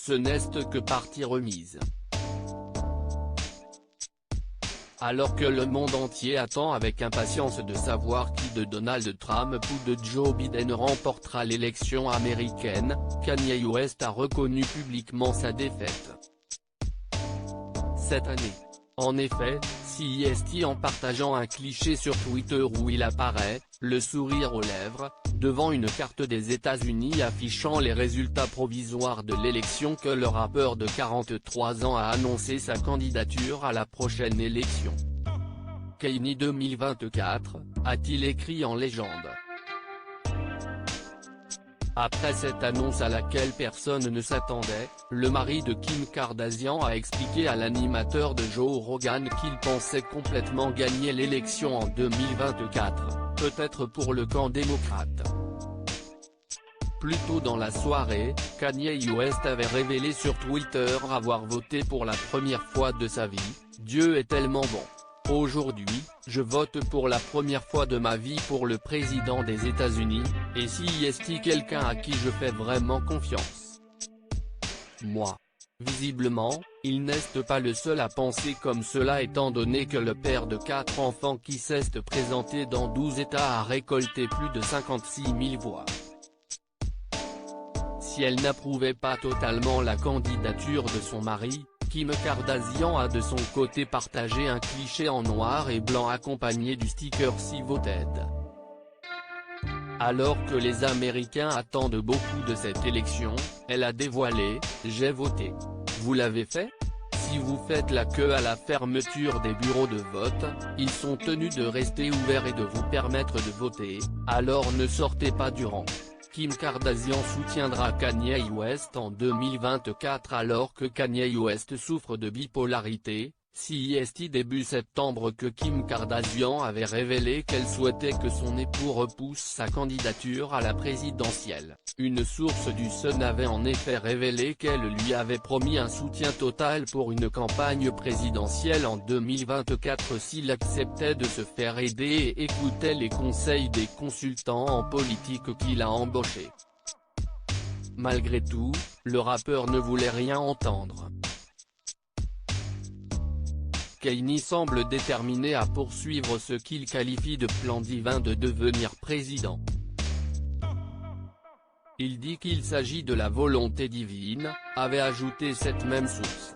ce n'est que partie remise. Alors que le monde entier attend avec impatience de savoir qui de Donald Trump ou de Joe Biden remportera l'élection américaine, Kanye West a reconnu publiquement sa défaite cette année. En effet, CEST en partageant un cliché sur Twitter où il apparaît, le sourire aux lèvres, devant une carte des États-Unis affichant les résultats provisoires de l'élection que le rappeur de 43 ans a annoncé sa candidature à la prochaine élection. Kanye 2024, a-t-il écrit en légende. Après cette annonce à laquelle personne ne s'attendait, le mari de Kim Kardashian a expliqué à l'animateur de Joe Rogan qu'il pensait complètement gagner l'élection en 2024, peut-être pour le camp démocrate. Plus tôt dans la soirée, Kanye West avait révélé sur Twitter avoir voté pour la première fois de sa vie. « Dieu est tellement bon. Aujourd'hui, je vote pour la première fois de ma vie pour le président des États-Unis, et si est quelqu'un à qui je fais vraiment confiance. Moi. » Visiblement, il n'est pas le seul à penser comme cela étant donné que le père de 4 enfants qui s'est présenté dans 12 États a récolté plus de 56 000 voix. Si elle n'approuvait pas totalement la candidature de son mari, Kim Kardashian a de son côté partagé un cliché en noir et blanc accompagné du sticker « Voted ». Alors que les Américains attendent beaucoup de cette élection, elle a dévoilé « J'ai voté. Vous l'avez fait ? Si vous faites la queue à la fermeture des bureaux de vote, ils sont tenus de rester ouverts et de vous permettre de voter, alors ne sortez pas du rang. » Kim Kardashian soutiendra Kanye West en 2024 alors que Kanye West souffre de bipolarité. CEST début septembre que Kim Kardashian avait révélé qu'elle souhaitait que son époux repousse sa candidature à la présidentielle. Une source du Sun avait en effet révélé qu'elle lui avait promis un soutien total pour une campagne présidentielle en 2024 s'il acceptait de se faire aider et écoutait les conseils des consultants en politique qu'il a embauchés. Malgré tout, le rappeur ne voulait rien entendre. Kanye semble déterminé à poursuivre ce qu'il qualifie de plan divin de devenir président. Il dit qu'il s'agit de la volonté divine, avait ajouté cette même source.